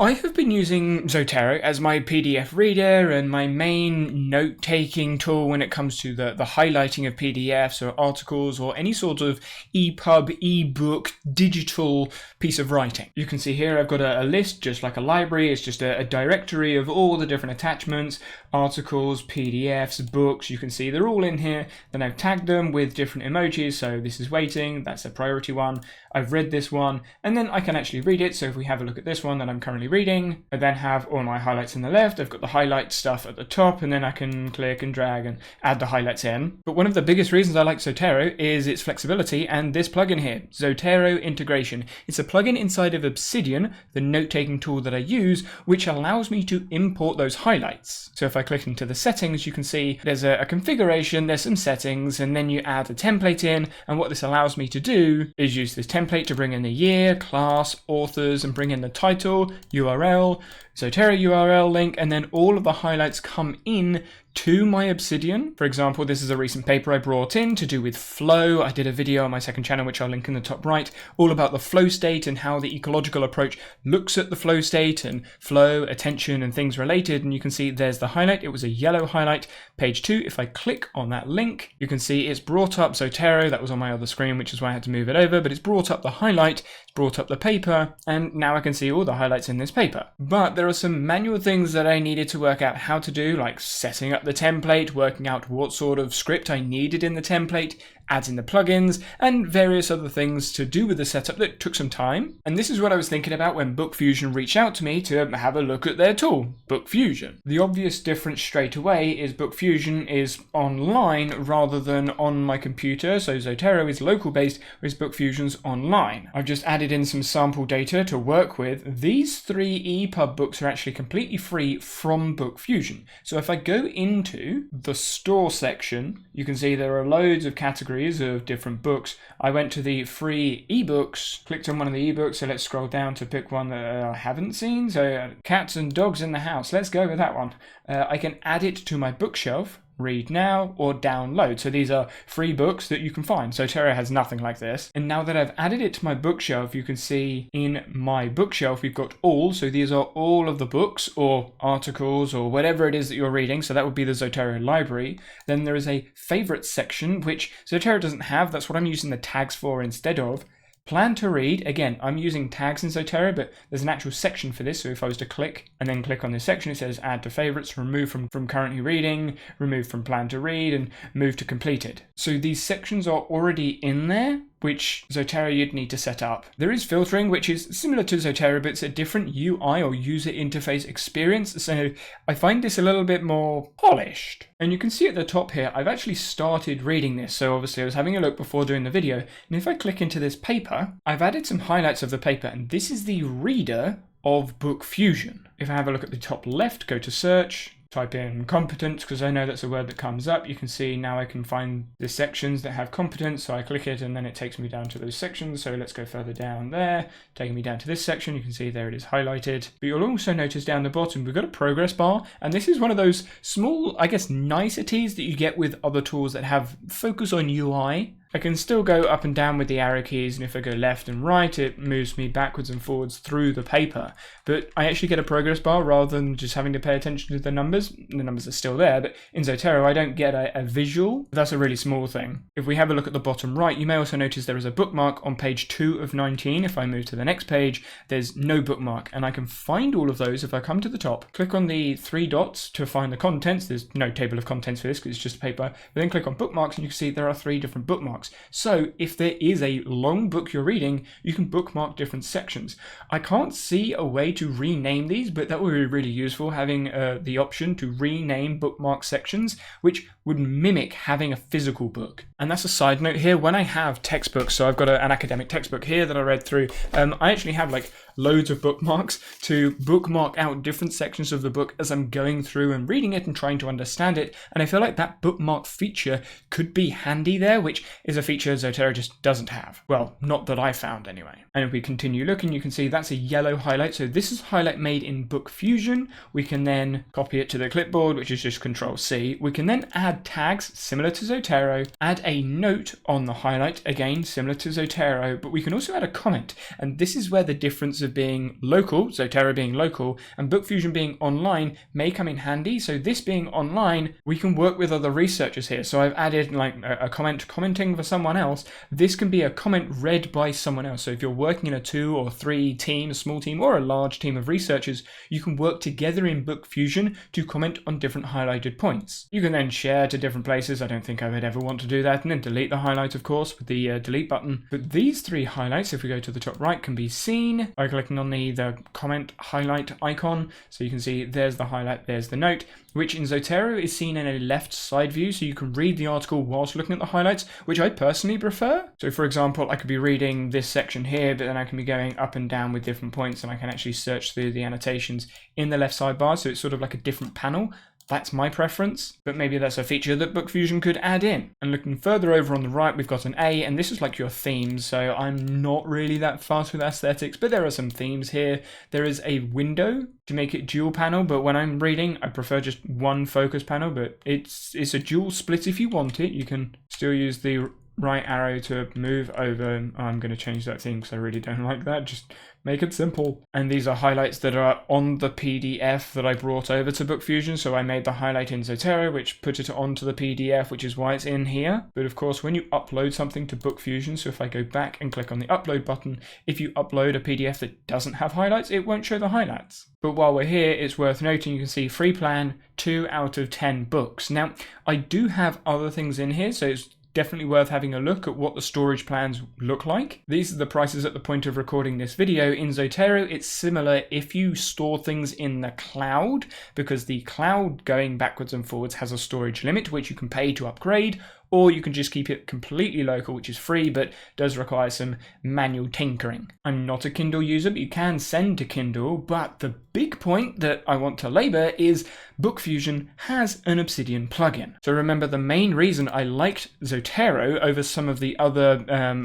I have been using Zotero as my PDF reader and my main note-taking tool when it comes to the highlighting of PDFs or articles or any sort of EPUB, ebook, digital piece of writing. You can see here I've got a list just like a library. It's just a directory of all the different attachments, articles, PDFs, books. You can see they're all in here. Then I've tagged them with different emojis. So this is waiting, that's a priority one. I've read this one, and then I can actually read it. So if we have a look at this one that I'm currently reading, I then have all my highlights on the left. I've got the highlight stuff at the top, and then I can click and drag and add the highlights in. But one of the biggest reasons I like Zotero is its flexibility and this plugin here, Zotero integration. It's a plugin inside of Obsidian, the note-taking tool that I use, which allows me to import those highlights. So if I click into the settings, you can see there's a configuration, there's some settings, and then you add a template in. And what this allows me to do is use this template to bring in the year, class, authors, and bring in the title, URL, Zotero URL link, and then all of the highlights come in to my Obsidian. For example, this is a recent paper I brought in to do with flow. I did a video on my second channel, which I'll link in the top right, all about the flow state and how the ecological approach looks at the flow state and flow, attention, and things related. And you can see there's the highlight. It was a yellow highlight. Page 2, if I click on that link, you can see it's brought up Zotero. That was on my other screen, which is why I had to move it over, but it's brought up the highlight, it's brought up the paper, and now I can see all the highlights in this paper. But there are some manual things that I needed to work out how to do, like setting up the template, working out what sort of script I needed in the template, adding the plugins, and various other things to do with the setup that took some time. And this is what I was thinking about when BookFusion reached out to me to have a look at their tool, BookFusion. The obvious difference straight away is BookFusion is online rather than on my computer, so Zotero is local based, whereas BookFusion's online. I've just added in some sample data to work with. These 3 EPUB books are actually completely free from BookFusion. So if I go into the store section, you can see there are loads of categories of different books. I went to the free ebooks, clicked on one of the ebooks, so let's scroll down to pick one that I haven't seen. So cats and dogs in the house, let's go with that one. I can add it to my bookshelf, read now, or download. So these are free books that you can find. Zotero has nothing like this. And now that I've added it to my bookshelf, you can see in my bookshelf we've got all. So these are all of the books or articles or whatever it is that you're reading. So that would be the Zotero library. Then there is a favorites section, which Zotero doesn't have. That's what I'm using the tags for instead of. Plan to read, again, I'm using tags in Zotero, but there's an actual section for this. So if I was to click and then click on this section, it says add to favorites, remove from currently reading, remove from plan to read, and move to completed. So these sections are already in there, which Zotero you'd need to set up. There is filtering, which is similar to Zotero, but it's a different UI or user interface experience. So I find this a little bit more polished. And you can see at the top here, I've actually started reading this. So obviously I was having a look before doing the video. And if I click into this paper, I've added some highlights of the paper, and this is the reader of BookFusion. If I have a look at the top left, go to search, type in competence, because I know that's a word that comes up. You can see now I can find the sections that have competence. So I click it and then it takes me down to those sections. So let's go further down there, taking me down to this section. You can see there it is highlighted. But you'll also notice down the bottom, we've got a progress bar. And this is one of those small, I guess, niceties that you get with other tools that have focus on UI. I can still go up and down with the arrow keys, and if I go left and right, it moves me backwards and forwards through the paper. But I actually get a progress bar rather than just having to pay attention to the numbers. The numbers are still there, but in Zotero, I don't get a visual. That's a really small thing. If we have a look at the bottom right, you may also notice there is a bookmark on page 2 of 19. If I move to the next page, there's no bookmark, and I can find all of those if I come to the top, click on the 3 dots to find the contents. There's no table of contents for this because it's just paper. But then click on bookmarks, and you can see there are 3 different bookmarks. So if there is a long book you're reading, you can bookmark different sections. I can't see a way to rename these, but that would be really useful, having the option to rename bookmark sections, which would mimic having a physical book. And that's a side note here. When I have textbooks, so I've got an academic textbook here that I read through, I actually have like loads of bookmarks to bookmark out different sections of the book as I'm going through and reading it and trying to understand it. And I feel like that bookmark feature could be handy there, which is a feature Zotero just doesn't have. Well, not that I found anyway. And if we continue looking, you can see that's a yellow highlight. So this is highlight made in BookFusion. We can then copy it to the clipboard, which is just Control-C. We can then add tags similar to Zotero, add a note on the highlight, again, similar to Zotero, but we can also add a comment. And this is where the difference of being local, Zotero being local, and BookFusion being online may come in handy. So this being online, we can work with other researchers here. So I've added like a comment commenting for someone else. This can be a comment read by someone else. So if you're working in a 2 or 3 team, a small team or a large team of researchers, you can work together in BookFusion to comment on different highlighted points. You can then share to different places. I don't think I would ever want to do that, and then delete the highlight, of course, with the delete button. But these 3 highlights, if we go to the top right, can be seen by clicking on the comment highlight icon. So you can see there's the highlight, there's the note, which in Zotero is seen in a left side view, so you can read the article whilst looking at the highlights, which I personally prefer. So for example, I could be reading this section here, but then I can be going up and down with different points, and I can actually search through the annotations in the left sidebar, so it's sort of like a different panel. That's my preference, but maybe that's a feature that BookFusion could add in. And looking further over on the right, we've got an A, and this is like your themes, so I'm not really that fast with aesthetics, but there are some themes here. There is a window to make it dual panel, but when I'm reading, I prefer just one focus panel, but it's a dual split if you want it. You can still use the right arrow to move over. I'm going to change that theme because I really don't like that. Just make it simple. And these are highlights that are on the PDF that I brought over to BookFusion. So I made the highlight in Zotero, which put it onto the PDF, which is why it's in here. But of course, when you upload something to BookFusion, so if I go back and click on the upload button, if you upload a PDF that doesn't have highlights, it won't show the highlights. But while we're here, it's worth noting, you can see free plan, 2 out of 10 books. Now, I do have other things in here, so it's definitely worth having a look at what the storage plans look like. These are the prices at the point of recording this video. In Zotero, it's similar if you store things in the cloud, because the cloud going backwards and forwards has a storage limit, which you can pay to upgrade, or you can just keep it completely local, which is free, but does require some manual tinkering. I'm not a Kindle user, but you can send to Kindle, but the big point that I want to labor is BookFusion has an Obsidian plugin. So remember, the main reason I liked Zotero over some of the other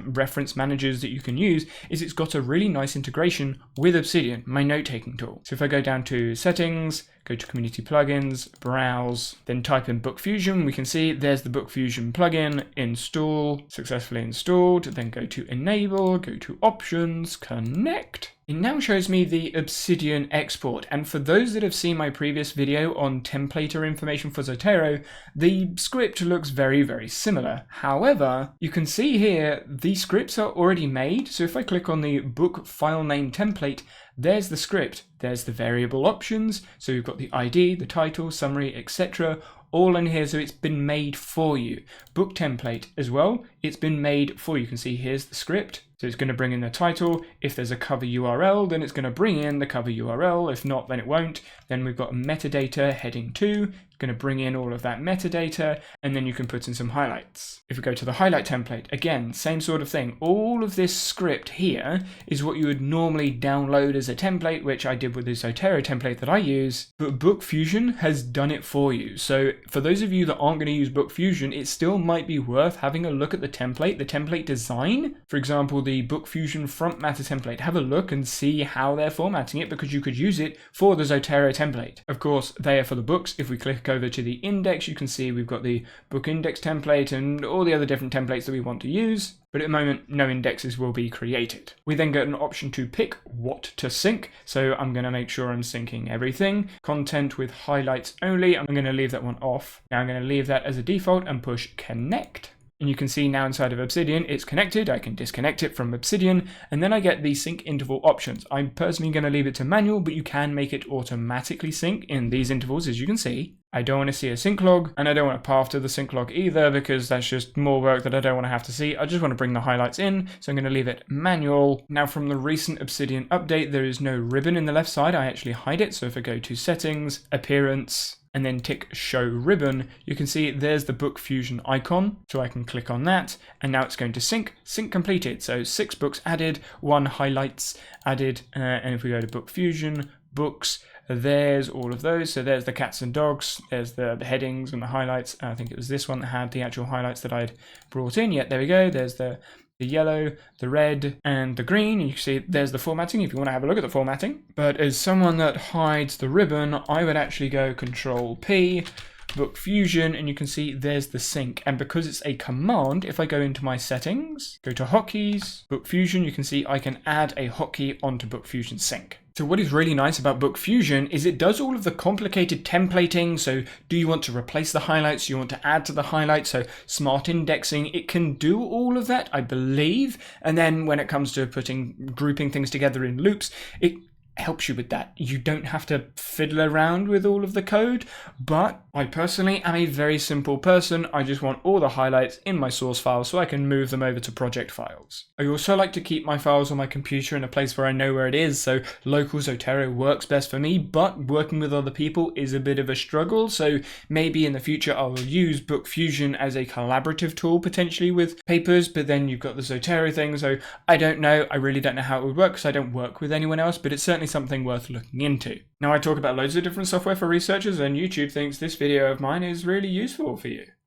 reference managers that you can use is it's got a really nice integration with Obsidian, my note-taking tool. So if I go down to settings, go to community plugins, browse, then type in BookFusion, we can see there's the BookFusion plugin, install, successfully installed, then go to enable, go to options, connect. It now shows me the Obsidian export, and for those that have seen my previous video on templater information for Zotero, the script looks very, very similar. However, you can see here the scripts are already made, so if I click on the book file name template, there's the script, there's the variable options, so you've got the ID, the title, summary, etc., all in here, so it's been made for you. Book template as well, it's been made for you. You can see here's the script, so it's going to bring in the title. If there's a cover URL, then it's going to bring in the cover URL. If not, then it won't. Then we've got metadata heading 2, going to bring in all of that metadata, and then you can put in some highlights. If we go to the highlight template, again, same sort of thing. All of this script here is what you would normally download as a template, which I did with the Zotero template that I use, but BookFusion has done it for you. So for those of you that aren't going to use BookFusion, it still might be worth having a look at the template design. For example, the BookFusion front matter template. Have a look and see how they're formatting it, because you could use it for the Zotero template. Of course, they are for the books. If we click over to the index, you can see we've got the book index template and all the other different templates that we want to use, but at the moment no indexes will be created. We then get an option to pick what to sync, so I'm going to make sure I'm syncing everything. Content with highlights only, I'm going to leave that one off. Now I'm going to leave that as a default and push connect. And you can see now inside of Obsidian, it's connected. I can disconnect it from Obsidian, and then I get the sync interval options. I'm personally going to leave it to manual, but you can make it automatically sync in these intervals, as you can see. I don't want to see a sync log, and I don't want to path to the sync log either, because that's just more work that I don't want to have to see. I just want to bring the highlights in, so I'm going to leave it manual. Now, from the recent Obsidian update, there is no ribbon in the left side. I actually hide it, so if I go to settings, appearance, and then tick show ribbon, you can see there's the BookFusion icon, so I can click on that, and now it's going to sync completed. So 6 books added, 1 highlights added, and if we go to BookFusion, books, there's all of those. So there's the cats and dogs, there's the headings and the highlights. I think it was this one that had the actual highlights that I'd brought in. There we go, there's the yellow, the red, and the green. You can see there's the formatting if you want to have a look at the formatting. But as someone that hides the ribbon, I would actually go Control P, BookFusion, and you can see there's the sync. And because it's a command, if I go into my settings, go to hotkeys, BookFusion, you can see I can add a hotkey onto BookFusion sync. So what is really nice about BookFusion is it does all of the complicated templating. So do you want to replace the highlights? Do you want to add to the highlights? So smart indexing, it can do all of that, I believe. And then when it comes to grouping things together in loops, it helps you with that. You don't have to fiddle around with all of the code, but I personally am a very simple person. I just want all the highlights in my source file so I can move them over to project files. I also like to keep my files on my computer in a place where I know where it is, so local Zotero works best for me, but working with other people is a bit of a struggle, so maybe in the future I'll use BookFusion as a collaborative tool potentially with papers, but then you've got the Zotero thing, so I don't know. I really don't know how it would work because I don't work with anyone else, but it's certainly something worth looking into. Now, I talk about loads of different software for researchers, and YouTube thinks this video of mine is really useful for you.